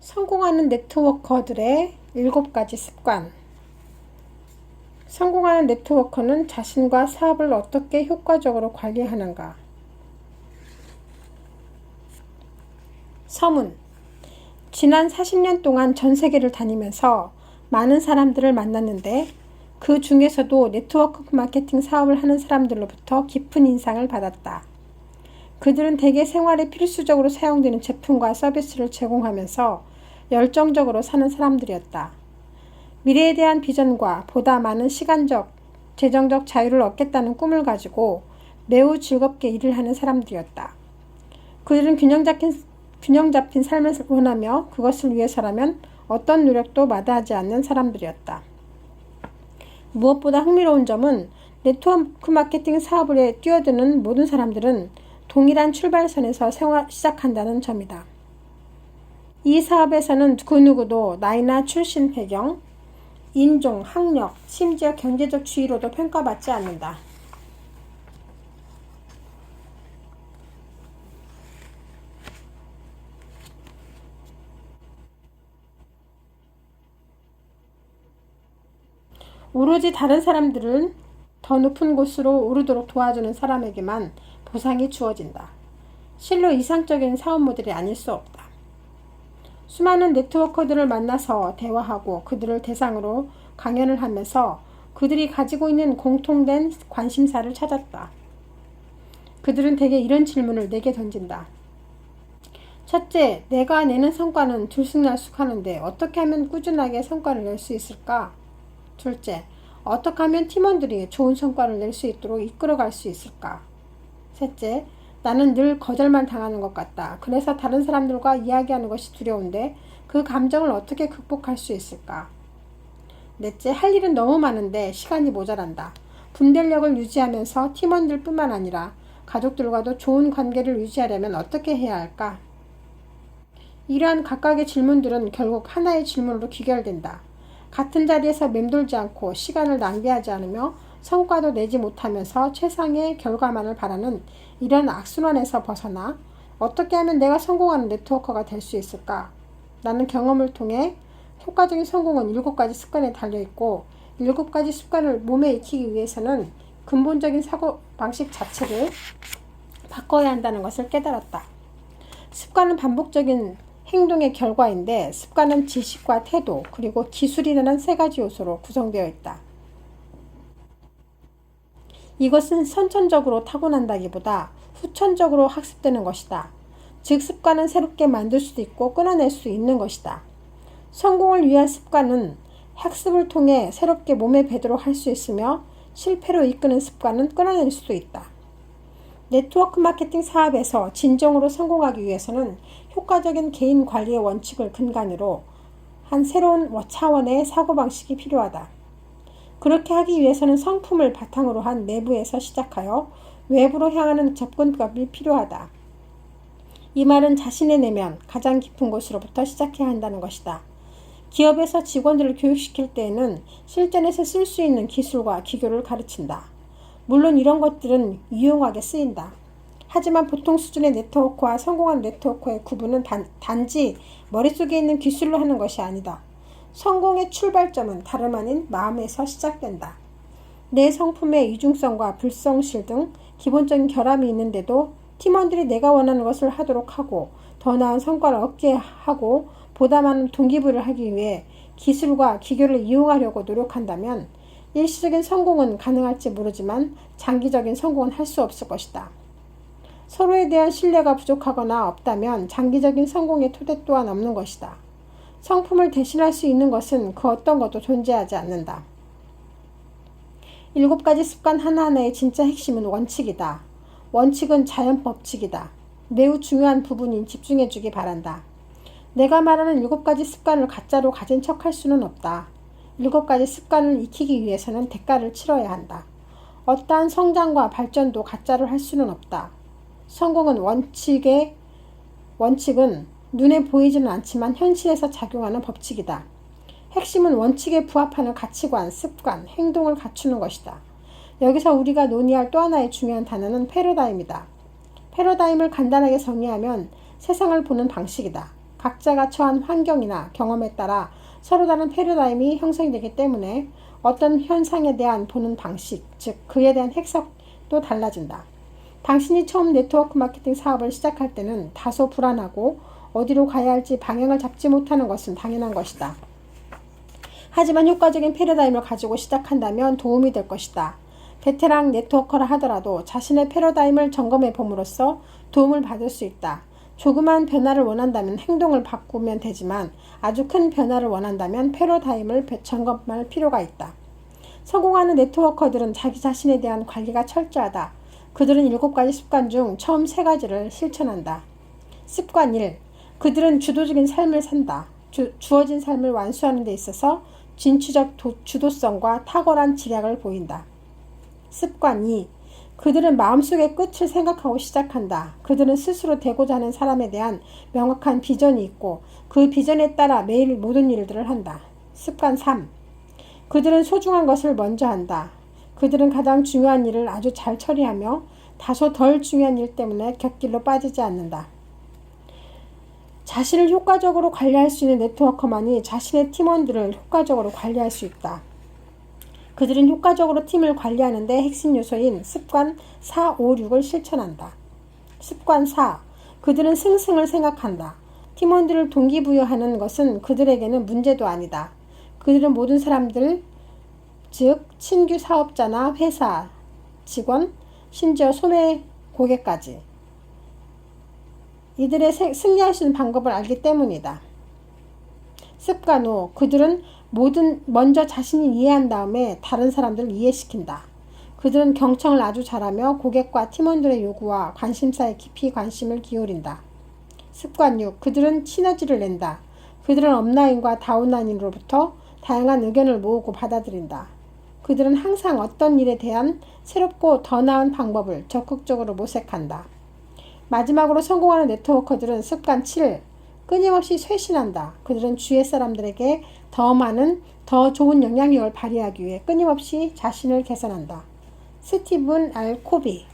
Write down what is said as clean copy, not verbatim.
성공하는 네트워커들의 7가지 습관. 성공하는 네트워커는 자신과 사업을 어떻게 효과적으로 관리하는가. 서문. 지난 40년 동안 전 세계를 다니면서 많은 사람들을 만났는데 그 중에서도 네트워크 마케팅 사업을 하는 사람들로부터 깊은 인상을 받았다. 그들은 대개 생활에 필수적으로 사용되는 제품과 서비스를 제공하면서 열정적으로 사는 사람들이었다. 미래에 대한 비전과 보다 많은 시간적, 재정적 자유를 얻겠다는 꿈을 가지고 매우 즐겁게 일을 하는 사람들이었다. 그들은 균형 잡힌 삶을 원하며 그것을 위해서라면 어떤 노력도 마다하지 않는 사람들이었다. 무엇보다 흥미로운 점은 네트워크 마케팅 사업에 뛰어드는 모든 사람들은 동일한 출발선에서 시작한다는 점이다. 이 사업에서는 그 누구도 나이나 출신 배경, 인종, 학력, 심지어 경제적 지위로도 평가받지 않는다. 오로지 다른 사람들은 더 높은 곳으로 오르도록 도와주는 사람에게만 보상이 주어진다. 실로 이상적인 사업 모델이 아닐 수 없다. 수많은 네트워커들을 만나서 대화하고 그들을 대상으로 강연을 하면서 그들이 가지고 있는 공통된 관심사를 찾았다. 그들은 대개 이런 질문을 내게 던진다. 첫째, 내가 내는 성과는 들쑥날쑥하는데 어떻게 하면 꾸준하게 성과를 낼 수 있을까? 둘째, 어떻게 하면 팀원들이 좋은 성과를 낼 수 있도록 이끌어갈 수 있을까? 셋째, 나는 늘 거절만 당하는 것 같다. 그래서 다른 사람들과 이야기하는 것이 두려운데 그 감정을 어떻게 극복할 수 있을까? 넷째, 할 일은 너무 많은데 시간이 모자란다. 분별력을 유지하면서 팀원들뿐만 아니라 가족들과도 좋은 관계를 유지하려면 어떻게 해야 할까? 이러한 각각의 질문들은 결국 하나의 질문으로 귀결된다. 같은 자리에서 맴돌지 않고 시간을 낭비하지 않으며 성과도 내지 못하면서 최상의 결과만을 바라는 이런 악순환에서 벗어나 어떻게 하면 내가 성공하는 네트워커가 될 수 있을까? 라는 경험을 통해 효과적인 성공은 7가지 습관에 달려있고 7가지 습관을 몸에 익히기 위해서는 근본적인 사고방식 자체를 바꿔야 한다는 것을 깨달았다. 습관은 반복적인 행동의 결과인데 습관은 지식과 태도 그리고 기술이라는 3가지 요소로 구성되어 있다. 이것은 선천적으로 타고난다기보다 후천적으로 학습되는 것이다. 즉 습관은 새롭게 만들 수도 있고 끊어낼 수 있는 것이다. 성공을 위한 습관은 학습을 통해 새롭게 몸에 배도록 할 수 있으며 실패로 이끄는 습관은 끊어낼 수도 있다. 네트워크 마케팅 사업에서 진정으로 성공하기 위해서는 효과적인 개인 관리의 원칙을 근간으로 한 새로운 차원의 사고방식이 필요하다. 그렇게 하기 위해서는 성품을 바탕으로 한 내부에서 시작하여 외부로 향하는 접근법이 필요하다. 이 말은 자신의 내면, 가장 깊은 곳으로부터 시작해야 한다는 것이다. 기업에서 직원들을 교육시킬 때에는 실전에서 쓸 수 있는 기술과 기교를 가르친다. 물론 이런 것들은 유용하게 쓰인다. 하지만 보통 수준의 네트워크와 성공한 네트워크의 구분은 단지 머릿속에 있는 기술로 하는 것이 아니다. 성공의 출발점은 다름 아닌 마음에서 시작된다. 내 성품의 이중성과 불성실 등 기본적인 결함이 있는데도 팀원들이 내가 원하는 것을 하도록 하고 더 나은 성과를 얻게 하고 보다 많은 동기부여를 하기 위해 기술과 기교를 이용하려고 노력한다면 일시적인 성공은 가능할지 모르지만 장기적인 성공은 할 수 없을 것이다. 서로에 대한 신뢰가 부족하거나 없다면 장기적인 성공의 토대 또한 없는 것이다. 성품을 대신할 수 있는 것은 그 어떤 것도 존재하지 않는다. 7가지 습관 하나하나의 진짜 핵심은 원칙이다. 원칙은 자연 법칙이다. 매우 중요한 부분인 집중해 주기 바란다. 내가 말하는 7가지 습관을 가짜로 가진 척 할 수는 없다. 7가지 습관을 익히기 위해서는 대가를 치러야 한다. 어떠한 성장과 발전도 가짜로 할 수는 없다. 성공은 원칙은 눈에 보이지는 않지만 현실에서 작용하는 법칙이다. 핵심은 원칙에 부합하는 가치관, 습관, 행동을 갖추는 것이다. 여기서 우리가 논의할 또 하나의 중요한 단어는 패러다임이다. 패러다임을 간단하게 정의하면 세상을 보는 방식이다. 각자가 처한 환경이나 경험에 따라 서로 다른 패러다임이 형성되기 때문에 어떤 현상에 대한 보는 방식, 즉 그에 대한 해석도 달라진다. 당신이 처음 네트워크 마케팅 사업을 시작할 때는 다소 불안하고 어디로 가야 할지 방향을 잡지 못하는 것은 당연한 것이다. 하지만 효과적인 패러다임을 가지고 시작한다면 도움이 될 것이다. 베테랑 네트워커라 하더라도 자신의 패러다임을 점검해 봄으로써 도움을 받을 수 있다. 조그만 변화를 원한다면 행동을 바꾸면 되지만 아주 큰 변화를 원한다면 패러다임을 점검할 필요가 있다. 성공하는 네트워커들은 자기 자신에 대한 관리가 철저하다. 그들은 7가지 습관 중 처음 3가지를 실천한다. 습관 1. 그들은 주도적인 삶을 산다. 주어진 삶을 완수하는 데 있어서 진취적 주도성과 탁월한 지략을 보인다. 습관 2. 그들은 마음속의 끝을 생각하고 시작한다. 그들은 스스로 되고자 하는 사람에 대한 명확한 비전이 있고 그 비전에 따라 매일 모든 일들을 한다. 습관 3. 그들은 소중한 것을 먼저 한다. 그들은 가장 중요한 일을 아주 잘 처리하며 다소 덜 중요한 일 때문에 곁길로 빠지지 않는다. 자신을 효과적으로 관리할 수 있는 네트워커만이 자신의 팀원들을 효과적으로 관리할 수 있다. 그들은 효과적으로 팀을 관리하는 데 핵심 요소인 습관 4, 5, 6을 실천한다. 습관 4. 그들은 승승을 생각한다. 팀원들을 동기부여하는 것은 그들에게는 문제도 아니다. 그들은 모든 사람들, 즉 신규 사업자나 회사, 직원, 심지어 소매 고객까지 이들의 승리할 수 있는 방법을 알기 때문이다. 습관 5. 그들은 먼저 자신이 이해한 다음에 다른 사람들을 이해시킨다. 그들은 경청을 아주 잘하며 고객과 팀원들의 요구와 관심사에 깊이 관심을 기울인다. 습관 6. 그들은 시너지를 낸다. 그들은 업라인과 다운라인으로부터 다양한 의견을 모으고 받아들인다. 그들은 항상 어떤 일에 대한 새롭고 더 나은 방법을 적극적으로 모색한다. 마지막으로 성공하는 네트워커들은 습관 7. 끊임없이 쇄신한다. 그들은 주위 사람들에게 더 많은, 더 좋은 영향력을 발휘하기 위해 끊임없이 자신을 개선한다. 스티븐 R. 코비